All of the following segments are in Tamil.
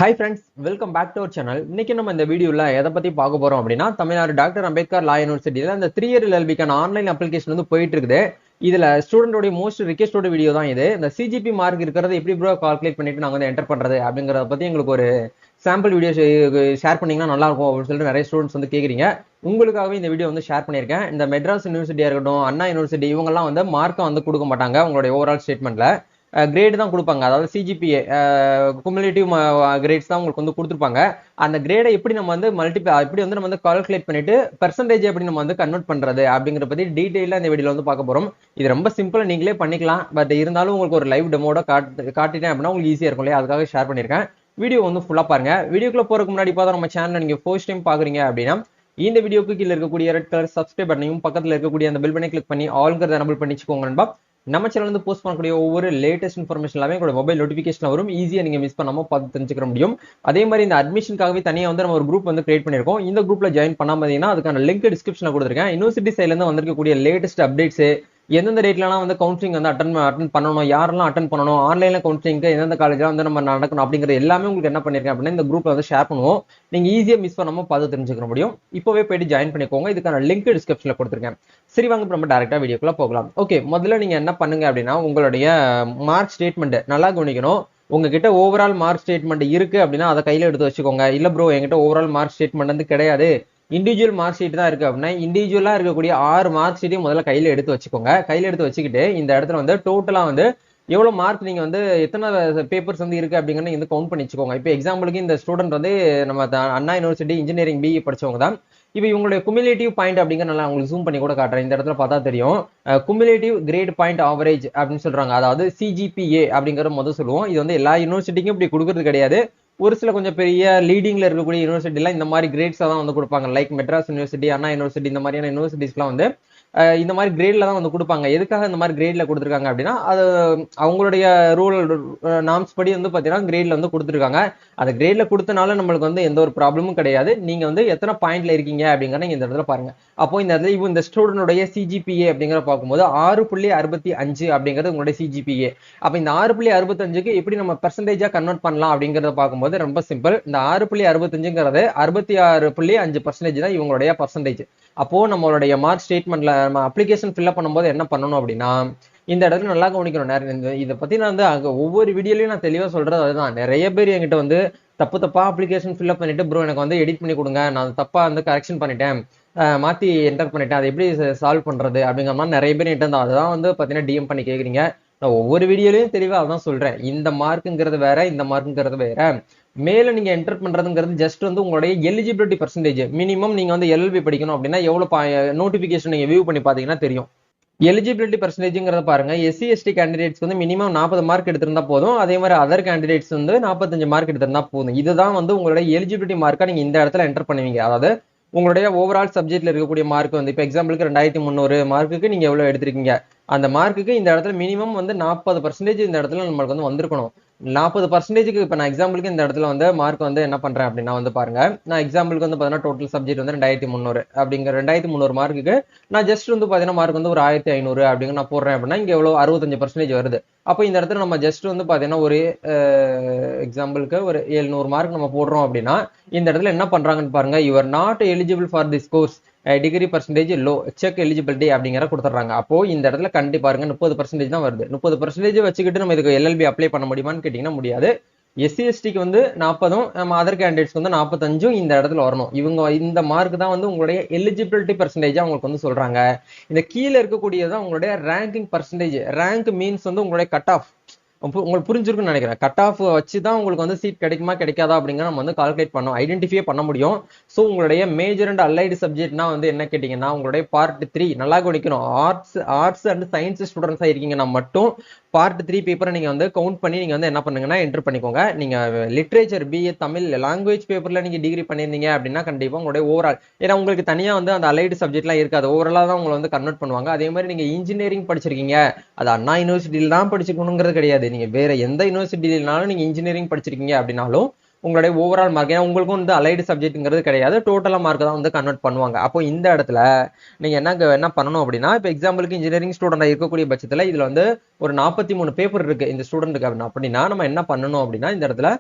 Hi friends, welcome back to our channel. இன்னைக்கு நம்ம இந்த வீடியோல எதை பத்தி பார்க்க போறோம் அப்படின்னா தமிழ்நாடு டாக்டர் அம்பேத்கர் லா யூனிவர்சிட்டியில அந்த 3 இயர் எல்எல்பிக்கான ஆன்லைன் அப்ளிகேஷன் வந்து போயிட்டு இருக்குது. இதுல ஸ்டூடெண்டோட மோஸ்ட் ரிக்வெஸ்டோட வீடியோ தான் இது. இந்த சிஜிபி மார்க் இருக்கிறது எப்படி ப்ரோ கால்குலேட் பண்ணிட்டு நாங்க வந்து என்டர் பண்றது அப்படிங்கறத பத்தி எங்களுக்கு ஒரு சாம்பிள் வீடியோ ஷேர் பண்ணீங்கன்னா நல்லா இருக்கும் அப்படின்னு சொல்லிட்டு நிறைய ஸ்டூடெண்ட்ஸ் வந்து கேக்குறீங்க. உங்களுக்காகவே இந்த வீடியோ வந்து ஷேர் பண்ணியிருக்கேன். இந்த மெட்ராஸ் யூனிவர்சிட்டியா இருக்கட்டும், அண்ணா யூனிவர்சிட்டி இவங்கெல்லாம் வந்து மார்க்கை வந்து கொடுக்க மாட்டாங்க உங்களுடைய ஓவரால் ஸ்டேட்மெண்ட்ல. கிரேடு தான் கொடுப்பாங்க. அதாவது சிஜிபிஏ குமுலேட்டிவ் கிரேட்ஸ் தான் உங்களுக்கு வந்து கொடுத்துருப்பாங்க. அந்த கிரேடை எப்படி நம்ம வந்து எப்படி வந்து நம்ம வந்து கால்குலேட் பண்ணிட்டு பெர்சன்டேஜ் எப்படி நம்ம வந்து கன்வெர்ட் பண்றது அப்படிங்கிற பத்தி டீடைலா இந்த வீடியோல வந்து பார்க்க போறோம். இது ரொம்ப சிம்பிளா நீங்களே பண்ணிக்கலாம். பட் இருந்தாலும் உங்களுக்கு ஒரு லைவ் டெமோட காட்டிட்டேன் அப்படின்னா உங்களுக்கு ஈஸியா இருக்கும் இல்லையா, அதுக்காக ஷேர் பண்ணியிருக்கேன். வீடியோ வந்து ஃபுல்லா பாருங்க. வீடியோக்குள்ள போறதுக்கு முன்னாடி பார்த்தா நம்ம சேனல் நீங்க ஃபர்ஸ்ட் டைம் பாக்குறீங்க அப்படின்னா இந்த வீடியோக்கு கீழே இருக்கக்கூடிய ரெட் கலர் சப்ஸ்கிரைப் பண்ணையும் பக்கத்துல இருக்கக்கூடிய அந்த பெல் பட்டனை கிளிக் பண்ணி ஆல்ங்கிறத எனபிள் பண்ணிச்சுக்கோங்க நண்பா. நம்ம சேனல் வந்து போஸ்ட் பண்ணக்கூடிய ஒவ்வொரு லேட்டஸ்ட் இன்ஃபர்மேஷன் எல்லாமே உங்களோட மொபைல் நோட்டிஃபிகேஷன் வரும். ஈஸியா நீங்க மிஸ் பண்ணாம பார்த்து தெரிஞ்சுக்க முடியும். அதே மாதிரி இந்த அட்மிஷனுக்காகவே தனியாக வந்து நம்ம ஒரு குரூப் வந்து கிரியேட் பண்ணிருக்கோம். இந்த குரூப்ல ஜாயின் பண்ணாம அதுக்கான லிங்க் டிஸ்கிரிப்ஷன்ல கொடுத்துருக்கேன். யூனிவர்சிட்டி சைட்ல இருந்து வந்திருக்கக்கூடிய லேட்டஸ்ட் அப்டேட்ஸ், எந்தெந்த டேட்லாம் வந்து கவுன்சிலிங் வந்து அட்டன் பண்ணணும், யாரெல்லாம் அட்டன் பண்ணணும், ஆன்லைன்ல கவுன்சிலிங்க்கு எந்தெந்த காலேஜ்ல வந்து நம்ம நடக்கணும் அப்படிங்கிற எல்லாமே உங்களுக்கு என்ன பண்ணிருக்கேன் அப்படின்னா இந்த குரூப்ல வந்து ஷேர் பண்ணுவோம். நீங்க ஈஸியா மிஸ் பண்ணாம பார்த்து தெரிஞ்சுக்க முடியும். இப்பவே போயிட்டு ஜாயின் பண்ணிக்கோங்க. இதுக்கான லிங்க் டிஸ்கிரிப்ஷன்ல கொடுத்துருக்கேன். சரி வாங்க நம்ம டைரக்டா வீடியோக்குள்ள போகலாம். ஓகே, முதல்ல நீங்க என்ன பண்ணுங்க அப்படின்னா உங்களுடைய மார்க் ஸ்டேட்மெண்ட் நல்லா கவனிக்கணும். உங்ககிட்ட ஓவரால் மார்க் ஸ்டேட்மெண்ட் இருக்கு அப்படின்னா அதை கையில எடுத்து வச்சுக்கோங்க. இல்ல ப்ரோ என்கிட்ட ஓவரால் மார்க் ஸ்டேட்மெண்ட் வந்து கிடையாது, இண்டிவிஜுவல் மார்க் ஷீட் தான் இருக்கு அப்படின்னா இண்டிவிஜுவலா இருக்கக்கூடிய 6 மார்க் ஷீட்டையும் முதல்ல கையில எடுத்து வச்சுக்கோங்க. கையில எடுத்து வச்சுக்கிட்டு இந்த இடத்துல வந்து டோட்டலா வந்து எவ்வளவு மார்க் நீங்க வந்து எத்தனை பேப்பர்ஸ் வந்து இருக்கு அப்படிங்கறத வந்து கவுண்ட் பண்ணி வச்சுக்கோங்க. இப்போ எக்ஸாம்பிளுக்கு இந்த ஸ்டூடெண்ட் வந்து நம்ம அண்ணா யூனிவர்சிட்டி இன்ஜினியரிங் பிஇ படிச்சவங்க தான். இப்போ இவங்களுடைய குமுலேட்டிவ் பாயிண்ட் அப்படிங்கிற நல்லா உங்களுக்கு ஜூம் பண்ணி கூட காட்டுறேன். இந்த இடத்துல பார்த்தா தெரியும் குமுலேட்டிவ் கிரேட் பாயிண்ட் ஆவரேஜ் அப்படின்னு சொல்றாங்க. அதாவது சிஜிபிஏ அப்படிங்கிற முதல் சொல்லுவோம். இது வந்து எல்லா யூனிவர்சிட்டிக்கும் இப்படி கொடுக்கறது கிடையாது. ஒரு சில கொஞ்சம் பெரிய லீடிங்ல இருக்கக்கூடிய யூனிவர்சிட்டிலாம் இந்த மாதிரி கிரேட்ஸ் தான் வந்து கொடுப்பாங்க. லைக் மெட்ராஸ் யூனிவர்சிட்டி, அண்ணா யூனிவர்சிட்டி இந்த மாதிரியான யூனிவர்சிட்டிஸ்லாம் வந்து இந்த மாதிரி கிரேட்ல தான் வந்து கொடுப்பாங்க. எதுக்காக இந்த மாதிரி கிரேட்ல கொடுத்துருக்காங்க அப்படின்னா அது அவங்களுடைய ரூல் நார்ம்ஸ் படி வந்து பாத்தீங்கன்னா கிரேட்ல வந்து கொடுத்துருக்காங்க. அந்த கிரேட்ல கொடுத்தனால நம்மளுக்கு வந்து எந்த ஒரு ப்ராப்ளமும் கிடையாது. நீங்க வந்து எத்தனை பாயிண்ட்ல இருக்கீங்க அப்படிங்கறத இந்த இடத்துல பாருங்க. அப்போ இந்த இடத்துல இப்போ இந்த ஸ்டூடெண்டோட சிஜிபிஏ அப்படிங்கிற பார்க்கும்போது 6.65 அப்படிங்கிறது உங்களுடைய சிஜிபிஏ. அப்ப இந்த 6.65க்கு எப்படி நம்ம பெர்சன்டேஜா கன்வெர்ட் பண்ணலாம் அப்படிங்கறத பார்க்கும்போது ரொம்ப சிம்பிள். இந்த 6.65ங்கிறது 66.5% தான் இவங்களுடைய பர்சன்டேஜ். அப்போ நம்மளுடைய மார்க் ஸ்டேட்மெண்ட்ல நம்ம அப்ளிகேஷன் ஃபில்அப் பண்ணும்போது என்ன பண்ணணும் அப்படின்னா இந்த இடத்துல நல்லா கவனிக்கணும். இதை பத்தி நான் வந்து ஒவ்வொரு வீடியோலயும் நான் தெளிவா சொல்றது அதுதான். நிறைய பேர் என்கிட்ட வந்து தப்பா அப்ளிகேஷன் ஃபில்அப் பண்ணிட்டு ப்ரோ எனக்கு வந்து எடிட் பண்ணி கொடுங்க, நான் தப்பா வந்து கரெக்ஷன் பண்ணிட்டேன், மாத்தி என்டர் பண்ணிட்டேன், அதை எப்படி சால்வ் பண்றது அப்படிங்கிற மாதிரி நிறைய பேர் என்கிட்ட இருந்தா அதுதான் வந்து பாத்தீங்கன்னா டிஎம் பண்ணி கேக்குறீங்க. நான் ஒவ்வொரு வீடியோலயும் தெளிவா அதான் சொல்றேன். இந்த மார்க்குங்கிறது வேற, இந்த மார்க்குங்கிறது வேற. மேல நீங்க என்டர் பண்றதுங்கிறது ஜஸ்ட் வந்து உங்களுடைய எலிஜிபிலிட்டி பர்சன்டேஜ். மினிமம் நீங்க வந்து எல்எல்பி படிக்கணும் அப்படின்னா எவ்வளவு நோட்டிபிகேஷன் நீங்க வியூ பண்ணி பாத்தீங்கன்னா தெரியும். எலிஜிபிலிட்டி பர்சன்டேஜ்ங்கிறத பாருங்க. எஸ்சி எஸ்டி கேண்டிடேட்ஸ் வந்து மினிமம் 40 மார்க் எடுத்திருந்தா போதும். அதே மாதிரி அதர் கேண்டிடேட்ஸ் வந்து 45 மார்க் எடுத்திருந்தா போதும். இதுதான் வந்து உங்களுடைய எலிஜிபிலிட்டி மார்க்கா நீங்க இந்த இடத்துல என்டர் பண்ணுவீங்க. அதாவது உங்களுடைய ஓவரால் சப்ஜெக்ட்ல இருக்கக்கூடிய மார்க் வந்து இப்போ எக்ஸாம்பிளுக்கு 2300 மார்க்குக்கு நீங்க எவ்வளவு எடுத்திருக்கீங்க, அந்த மார்க்குக்கு இந்த இடத்துல மினிமம் வந்து 40% இந்த இடத்துல நம்மளுக்கு வந்து வந்திருக்கணும். 40%க்கு இப்போ நான் எக்ஸாம்பிளுக்கு இந்த இடத்துல வந்து மார்க் வந்து என்ன பண்றேன் அப்படின்னா வந்து பாருங்க, நான் எக்ஸாம்பிளுக்கு வந்து பாத்தீங்கன்னா டோட்டல் சப்ஜெக்ட் வந்து 2300 அப்படிங்கிற 2300 மார்க்குக்கு நான் ஜஸ்ட் வந்து பாத்தீங்கன்னா மார்க் வந்து ஒரு 1500 அப்படிங்கிற நான் போடுறேன் அப்படின்னா இங்க எவ்வளவு 65% வருது. அப்போ இந்த இடத்துல நம்ம ஜஸ்ட் வந்து பாத்தீங்கன்னா ஒரு எக்ஸாம்பிளுக்கு ஒரு 700 மார்க் நம்ம போடுறோம் அப்படின்னா இந்த இடத்துல என்ன பண்றாங்கன்னு பாருங்க, you are not eligible for this course, degree percentage low, check eligibility அப்படிங்கிற கொடுத்துட்றாங்க. அப்போ இந்த இடத்துல கண்டிப்பா பாருங்க 30% தான் வருது. 30% வச்சுக்கிட்டு நம்ம இதுக்கு எல்எல்பி அப்ளை பண்ண முடியுமான்னு கேட்டீங்கன்னா முடியாது. எஸ்சி எஸ்டிக்கு வந்து 40ம் நம்ம அதர் கேண்டிடேட்ஸ்க்கு வந்து 45ம் இந்த இடத்துல வரணும். இவங்க இந்த மார்க் தான் வந்து உங்களுடைய எலிஜிபிலிட்டி பர்சன்டேஜா உங்களுக்கு வந்து சொல்றாங்க. இந்த கீழே இருக்கக்கூடியதான் உங்களுடைய ரேங்கிங் பர்சன்டேஜ். ரேங்க் மீன்ஸ் வந்து உங்களுடைய கட் ஆஃப். உங்களுக்கு புரிஞ்சிருக்குன்னு நினைக்கிறேன். கட் ஆஃப் வச்சு தான் உங்களுக்கு வந்து சீட் கிடைக்குமா கிடைக்காதா அப்படிங்கிற நம்ம வந்து கால்குலேட் பண்ணோம், ஐடென்டிஃபை பண்ண முடியும். ஸோ உங்களுடைய மேஜர் அண்ட் அலைடு சப்ஜெக்ட்னா வந்து என்ன கேட்டீங்கன்னா உங்களுடைய பார்ட் 3 நல்லா கவனிக்கணும். ஆர்ட்ஸ் அண்ட் சயின்ஸ் ஸ்டூடெண்ட்ஸா இருக்கீங்கன்னா மட்டும் பார்ட் 3 பேப்பரை நீங்க வந்து கவுண்ட் பண்ணி நீங்க வந்து என்ன பண்ணுங்கன்னா என்டர் பண்ணிக்கோங்க. நீங்க லிட்ரேச்சர் பிஏ தமிழ் லாங்குவேஜ் பேப்பர்ல நீங்க டிகிரி பண்ணியிருந்தீங்க அப்படின்னா கண்டிப்பா உங்களுடைய ஓவரால், ஏன்னா உங்களுக்கு தனியா வந்து அந்த அலைடு சப்ஜெக்ட்லாம் இருக்காது, ஓவராலா தான் உங்களை வந்து கன்வெர்ட் பண்ணுவாங்க. அதே மாதிரி நீங்க இன்ஜினியரிங் படிச்சிருக்கீங்க, அது அண்ணா யூனிவர்சிட்டியில தான் படிச்சுக்கணுங்கிறது கிடையாது. நீங்க வேற எந்த யூனிவர்சிட்டியினாலும் நீங்க இன்ஜினியரிங் படிச்சிருக்கீங்க அப்படின்னாலும் உங்களுடைய ஓவரால் மார்க், ஏன்னா உங்களுக்கும் வந்து அலைடு சப்ஜெக்ட்ங்கிறது கிடையாது, டோட்டலா மார்க் தான் வந்து கன்வெர்ட் பண்ணுவாங்க. அப்போ இந்த இடத்துல நீங்க என்ன பண்ணணும் அப்படின்னா இப்போ எக்ஸாம்பிளுக்கு இன்ஜினியரிங் ஸ்டூடெண்ட் இருக்கக்கூடிய பட்சத்துல இதுல வந்து ஒரு 43 பேப்பர் இருக்கு இந்த ஸ்டூடெண்ட்டுக்கு அப்படின்னா நம்ம என்ன பண்ணணும் அப்படின்னா இந்த இடத்துல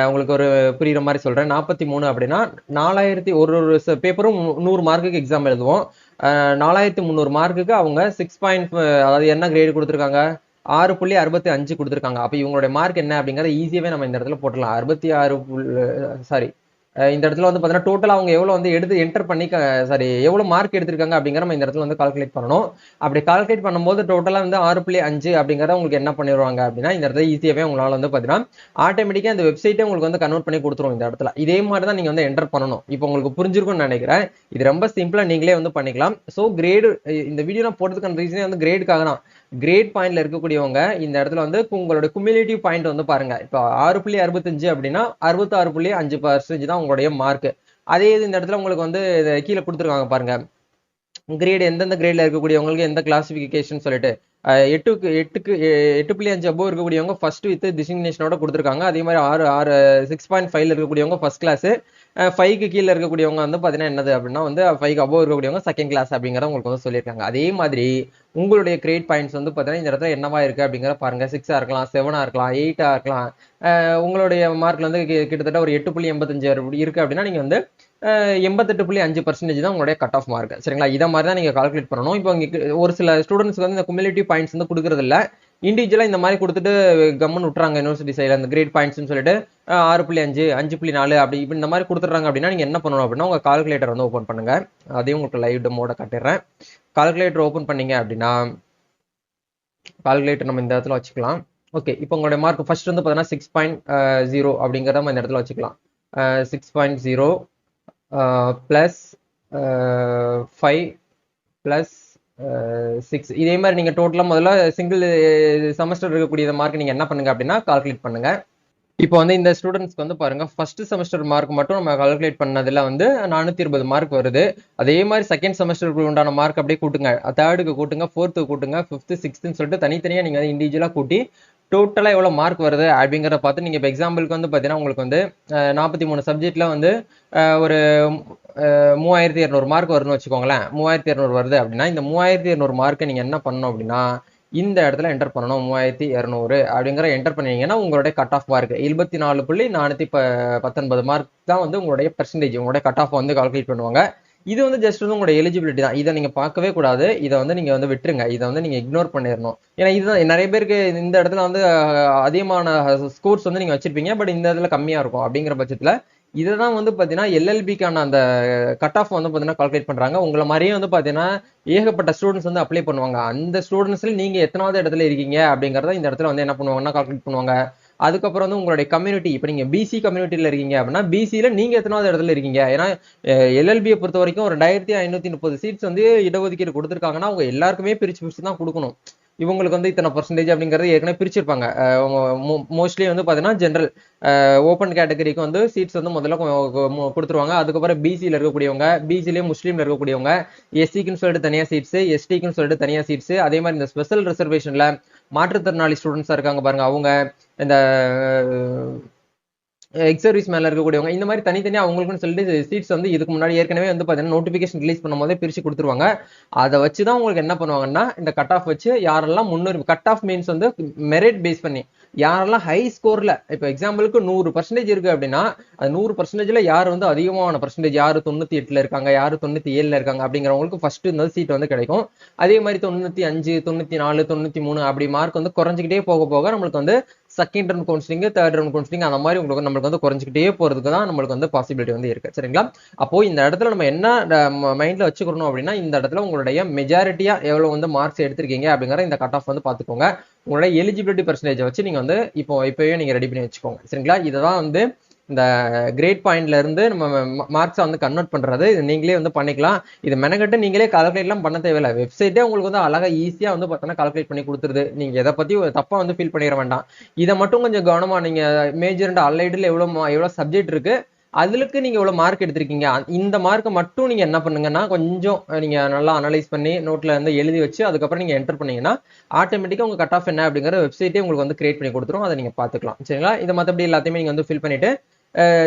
உங்களுக்கு ஒரு புரியுற மாதிரி சொல்றேன். 43 அப்படின்னா 4000 ஒரு பேப்பரும் 100 மார்க்குக்கு எக்ஸாம் எழுதுவோம். 4300 மார்க்குக்கு அவங்க 6. அதாவது என்ன கிரேடு கொடுத்துருக்காங்க, 6.65 கொடுத்துருக்காங்க. அப்ப இவங்களுடைய மார்க் என்ன அப்படிங்கறத ஈஸியாவே நம்ம இந்த இடத்துல போட்டுடலாம். 66 சாரி இந்த இடத்துல வந்து பாத்தீங்கன்னா டோட்டலா அவங்க எவ்வளவு வந்து எடுத்து என்டர் பண்ணி சாரி எவ்வளவு மார்க் எடுத்திருக்காங்க அப்படிங்கிற நம்ம இந்த இடத்துல வந்து கால்குலேட் பண்ணணும். அப்படி கால்குலேட் பண்ணும்போது டோட்டலா வந்து 6.5 அப்படிங்கறத உங்களுக்கு என்ன பண்ணிடுவாங்க அப்படின்னா இந்த இடத்துல ஈஸியாவே உங்களால வந்து பாத்தீங்கன்னா ஆட்டோமேட்டிக்கா அந்த வெப்சைட்டே உங்களுக்கு வந்து கன்வெர்ட் பண்ணி கொடுத்துரும். இந்த இடத்துல இதே மாதிரி தான் நீங்க வந்து என்டர் பண்ணணும். இப்போ உங்களுக்கு புரிஞ்சிருக்கும்னு நினைக்கிறேன். இது ரொம்ப சிம்பிளா நீங்களே வந்து பண்ணிக்கலாம். சோ கிரேடு இந்த வீடியோ நான் போடுறதுக்கான ரீசனே வந்து கிரேடுக்காக தான். கிரேட் பாயிண்ட்ல இருக்கக்கூடியவங்க இந்த இடத்துல வந்து உங்களோட குமுலேட்டிவ் பாயிண்ட் வந்து பாருங்க. இப்போ 6.65 அப்படின்னா 66.5% தான் உங்களுடைய மார்க். அதே இது இந்த இடத்துல உங்களுக்கு வந்து கீழே கொடுத்துருக்காங்க பாருங்க, கிரேட் எந்தெந்த கிரேட்ல இருக்கக்கூடியவங்களுக்கு எந்த கிளாசிபிகேஷன் சொல்லிட்டு 8.5 அபோவ் இருக்கக்கூடியவங்க ஃபர்ஸ்ட் வித் டிசிக்னேஷனோட கொடுத்துருக்காங்க. அதே மாதிரி 6.5 இருக்கக்கூடியவங்க ஃபர்ஸ்ட் கிளாஸ், 5க்கு கீழே இருக்கக்கூடியவங்க வந்து பாத்தீங்கன்னா என்னது அப்படின்னா வந்து 5க்கு அபோவ் இருக்கக்கூடியவங்க செகண்ட் கிளாஸ் அப்படிங்கறத உங்களுக்கு வந்து சொல்லியிருக்காங்க. அதே மாதிரி உங்களுடைய கிரேட் பாயிண்ட்ஸ் வந்து பாத்தீங்கன்னா இந்த இடத்துல என்னவா இருக்கு அப்படிங்கிற பாருங்க. 6 இருக்கலாம், 7 இருக்கலாம், 8 இருக்கலாம். உங்களுடைய மார்க்ல வந்து கிட்டத்தட்ட ஒரு 8.85 இருக்கு அப்படின்னா நீங்க வந்து 88.5% தான் உங்களுடைய கட் ஆஃப் மார்க். சரிங்களா? இதை மாதிரி தான் நீங்க கால்குலேட் பண்ணணும். இப்போ ஒரு சில ஸ்டூடெண்ட்ஸ்க்கு வந்து இந்த குமுலேட்டிவ் பாயிண்ட்ஸ் வந்து கொடுக்கறது இல்ல, இண்டிவிஜுவலா இந்த மாதிரி கொடுத்துட்டு கம்மன் விட்டுறாங்க யூனிவர்சிட்டி சைடுல அந்த கிரேட் பாயிண்ட்ஸ் சொல்லிட்டு 6.5 5.4 அப்படி இப்படி இந்த மாதிரி கொடுத்துறாங்க அப்படின்னா நீங்க என்ன பண்ணணும் அப்படின்னா உங்க கால்குலேட்டர் வந்து ஓபன் பண்ணுங்க. அதையும் உங்களுக்கு லைவ் டெமோட காட்டிடுறேன். கால்குலேட்டர் ஓபன் பண்ணீங்க அப்படின்னா கால்குலேட்டர் நம்ம இந்த இடத்துல வச்சுக்கலாம். ஓகே, இப்போ உங்களுடைய மார்க் ஃபர்ஸ்ட் வந்து பார்த்தீங்கன்னா 6.0 அப்படிங்கிறத நம்ம இந்த இடத்துல வச்சுக்கலாம். 6.0 பிளஸ் 5 பிளஸ் 6 இதே மாதிரி நீங்க டோட்டலா முதல்ல சிங்கிள் செமஸ்டர் இருக்கக்கூடிய மார்க் நீங்க என்ன பண்ணுங்க அப்படின்னா கால்குலேட் பண்ணுங்க. இப்போ வந்து இந்த ஸ்டூடெண்ட்ஸ்க்கு வந்து பாருங்க ஃபர்ஸ்ட் செமஸ்டர் மார்க் மட்டும் நம்ம கால்குலேட் பண்ணதுல வந்து 420 மார்க் வருது. அதே மாதிரி செகண்ட் செமஸ்டருக்கு உண்டான மார்க் அப்படியே கூட்டுங்க, தேர்டுக்கு கூட்டுங்க, ஃபோர்த்துக்கு கூட்டுங்க, ஃபிஃப்த் சிக்ஸ்த்னு சொல்லிட்டு தனித்தனியா நீங்க இண்டிவிஜுவலா கூட்டி டோட்டலா எவ்வளவு மார்க் வருது அப்படிங்கிறத பார்த்து நீங்க இப்போ எக்ஸாம்பிளுக்கு வந்து பாத்தீங்கன்னா உங்களுக்கு வந்து 43 சப்ஜெக்ட்ல வந்து ஒரு 3200 மார்க் வரும்னு வச்சுக்கோங்களேன். 3200 வருது அப்படின்னா இந்த 3200 மார்க்கை நீங்க என்ன பண்ணணும் அப்படின்னா இந்த இடத்துல என்டர் பண்ணணும். 3200 அப்படிங்கிற என்டர் பண்ணீங்கன்னா உங்களுடைய கட் ஆஃப் மார்க் 74.419 மார்க் தான் வந்து உங்களுடைய பெர்சன்டேஜ், உங்களுடைய கட் ஆஃப் வந்து கால்குலேட் பண்ணுவாங்க. இது வந்து ஜஸ்ட் வந்து உங்களோட எலிஜிபிலிட்டி தான். இதை நீங்க பார்க்கவே கூடாது. இதை வந்து நீங்க வந்து விட்டுருங்க. இதை வந்து நீங்க இக்னோர் பண்ணிடணும். ஏன்னா இதுதான் நிறைய பேருக்கு இந்த இடத்துல வந்து அதிகமான ஸ்கோர்ஸ் வந்து நீங்க வச்சிருப்பீங்க, பட் இந்த இடத்துல கம்மியா இருக்கும். அப்படிங்கிற பட்சத்துல இதுதான் வந்து பாத்தீங்கன்னா எல்எல்பிக்கான அந்த கட் ஆஃப் வந்து பாத்தீங்கன்னா கால்குலேட் பண்றாங்க. உங்களை மாதிரியே வந்து பாத்தீங்கன்னா ஏகப்பட்ட ஸ்டூடெண்ட்ஸ் வந்து அப்ளை பண்ணுவாங்க. அந்த ஸ்டூடெண்ட்ஸ்ல நீங்க எத்தனாவது இடத்துல இருக்கீங்க அப்படிங்கறத இந்த இடத்துல வந்து என்ன பண்ணுவாங்கன்னா கால்குலேட் பண்ணுவாங்க. அதுக்கப்புறம் வந்து உங்களுடைய கம்யூனிட்டி, இப்போ நீங்க பிசி கம்யூனிட்டியில இருக்கீங்க அப்படின்னா பிசியில நீங்க எத்தனாவது இடத்துல இருக்கீங்க. ஏன்னா எல்எல்பியை பொறுத்த வரைக்கும் 2530 சீட்ஸ் வந்து இடஒதுக்கீடு கொடுத்துருக்காங்கன்னா அவங்க எல்லாருக்குமே பிரிச்சு தான் கொடுக்கணும். இவங்களுக்கு வந்து இத்தனை பர்சன்டேஜ் அப்படிங்கறது ஏற்கனவே பிரிச்சிருப்பாங்க. மோஸ்ட்லி வந்து பாத்தீங்கன்னா ஜென்ரல் ஓப்பன் கேட்டகரிக்கு வந்து சீட்ஸ் வந்து முதல்ல கொடுத்துருவாங்க. அதுக்கப்புறம் பிசியில இருக்கக்கூடியவங்க, பிசிலேயே முஸ்லீம்ல இருக்கக்கூடியவங்க, எஸ்சிக்குன்னு சொல்லிட்டு தனியா சீட்ஸ், எஸ்டிக்குன்னு சொல்லிட்டு தனியா சீட்ஸ், அதே மாதிரி இந்த ஸ்பெஷல் ரிசர்வேஷன்ல மாற்றுத்திறனாளி ஸ்டூடெண்ட்ஸா இருக்காங்க பாருங்க, அவங்க இந்த எக்ஸ் சர்வீஸ் மேல இருக்கக்கூடியவங்க, இந்த மாதிரி தனித்தனியா அவங்களுக்குன்னு சொல்லிட்டு சீட்ஸ் வந்து இதுக்கு முன்னாடி ஏற்கனவே வந்து பாத்தீங்கன்னா நோட்டிபிகேஷன் ரிலீஸ் பண்ணும் போதே பிரிச்சு கொடுத்துருவாங்க. அதை வச்சுதான் உங்களுக்கு என்ன பண்ணுவாங்கன்னா இந்த கட் ஆஃப் வச்சு யாரெல்லாம் முன்னுரிமை, கட் ஆஃப் மீன்ஸ் வந்து மெரிட் பேஸ் பண்ணி யாரெல்லாம் ஹை ஸ்கோர்ல, இப்போ எக்ஸாம்பிளுக்கு 100% இருக்கு அப்படின்னா அது 100%ல யார் வந்து அதிகமான பர்சன்டேஜ், யாரு 98 இருக்காங்க, யாரு 97 இருக்காங்க அப்படிங்கிறவங்களுக்கு ஃபர்ஸ்ட் இந்த சீட் வந்து கிடைக்கும். அதே மாதிரி 95 94 93 அப்படி மார்க் வந்து குறைஞ்சிக்கிட்டே போக போக நம்மளுக்கு வந்து second round counselling, third round counselling அந்த மாதிரி உங்களுக்கு நம்மளுக்கு வந்து குறைஞ்சிக்கிட்டே போறதுக்கு தான் நம்மளுக்கு வந்து பாசிபிலிட்டி வந்து இருக்கு. சரிங்களா? அப்போ இந்த இடத்துல நம்ம என்ன மைண்ட்ல வச்சுக்கணும் அப்படின்னா இந்த இடத்துல உங்களுடைய மெஜாரிட்டியா எவ்வளவு வந்து மார்க்ஸ் எடுத்திருக்கீங்க அப்படிங்கிற இந்த கட் ஆஃப் வந்து பாத்துக்கோங்க. உங்களுடைய எலிஜிபிலிட்டி பெர்சன்டேஜ் வச்சு நீங்க வந்து இப்பவே நீங்க ரெடி பண்ணி வச்சுக்கோங்க. சரிங்களா? இதுதான் வந்து இந்த கிரேட் பாயிண்ட்ல இருந்து நம்ம மார்க்ஸை வந்து கன்வெர்ட் பண்றது. இது நீங்களே வந்து பண்ணிக்கலாம். இது மெனக்கட்டு நீங்களே கால்குலேட் எல்லாம் பண்ண தேவையில்லை. வெப்சைட்டே உங்களுக்கு வந்து அழகா ஈஸியா வந்து பார்த்தீங்கன்னா கால்குலேட் பண்ணி கொடுத்துருது. நீங்க எதை பத்தி தப்பா வந்து ஃபீல் பண்ணிட வேண்டாம். இதை மட்டும் கொஞ்சம் கவனமா நீங்க மேஜர் அண்ட் அலைடுல எவ்வளவு சப்ஜெக்ட் இருக்கு, அதுக்கு நீங்க எவ்வளவு மார்க் எடுத்திருக்கீங்க, இந்த மார்க்கை மட்டும் நீங்க என்ன பண்ணுங்கன்னா கொஞ்சம் நீங்க நல்லா அனலைஸ் பண்ணி நோட்ல இருந்து எழுதி வச்சு அதுக்கப்புறம் நீங்க என்டர் பண்ணீங்கன்னா ஆட்டோமேட்டிக்கா உங்க கட் ஆஃப் என்ன அப்படிங்கிற வெப்சைட்டே உங்களுக்கு வந்து கிரியேட் பண்ணி கொடுத்துரும். அதை நீங்க பாத்துக்கலாம். சரிங்களா? இதை மற்றபடி எல்லாத்தையுமே நீங்க வந்து ஃபில் பண்ணிட்டு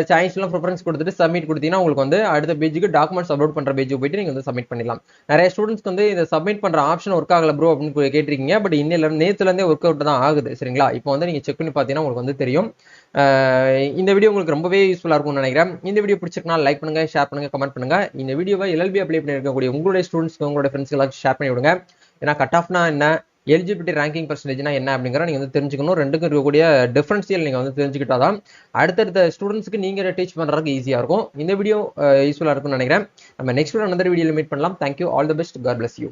சாய்ஸ்லாம் ப்ரிஃபரன்ஸ் கொடுத்துட்டு சப்மிட் கொடுத்தீங்கன்னா உங்களுக்கு வந்து அடுத்த பேஜுக்கு டாக்குமெண்ட்ஸ் அப்லோட் பண்ற பேஜுக்கு போயிட்டு நீங்க வந்து சப்மிட் பண்ணிடலாம். நிறைய ஸ்டூடெண்ட்ஸ்க்கு வந்து இந்த சப்மிட் பண்ற ஆப்ஷன் ஒர்க் ஆகல ப்ரோ அப்படின்னு கேட்டிருக்கீங்க. பட் நேத்துல இருந்தே ஒர்க் அவுட் தான் ஆகுது. சரிங்களா? இப்போ வந்து நீங்க செக் பண்ணி பார்த்தீங்கன்னா உங்களுக்கு வந்து தெரியும். இந்த வீடியோ உங்களுக்கு ரொம்பவே யூஸ்ஃபுல்லா இருக்கும்னு நினைக்கிறேன். இந்த வீடியோ பிடிச்சிருக்கா லைக் பண்ணுங்க, ஷேர் பண்ணுங்க, கமெண்ட் பண்ணுங்க. இந்த வீடியோவை LLB அப்ளை பண்ணி இருக்கக்கூடிய உங்களுடைய ஸ்டூடெண்ட்ஸ்க்கு உங்களுடைய ஃப்ரெண்ட்ஸ் எல்லாருக்கும் ஷேர் பண்ணி விடுங்க. ஏன்னா கட் ஆஃப்னா என்ன, எலிஜிபிலிட்டி ரேங்கிங் பர்சன்டேஜ்னா என்ன அப்படிங்கிற நீங்க வந்து தெரிஞ்சுக்கணும். ரெண்டுக்கும் இருக்கக்கூடிய டிஃபரன்ஷியல் நீங்க வந்து தெரிஞ்சுக்கிட்டாதான் அடுத்தடுத்த ஸ்டூடெண்ட்ஸ்க்கு நீங்க டீச் பண்றதுக்கு ஈஸியா இருக்கும். இந்த வீடியோ யூஸ்ஃபுல்லா இருக்கும்னு நினைக்கிறேன். நம்ம நெக்ஸ்ட் வீடியோ மீட் பண்ணலாம். Thank you. All the best. God bless you.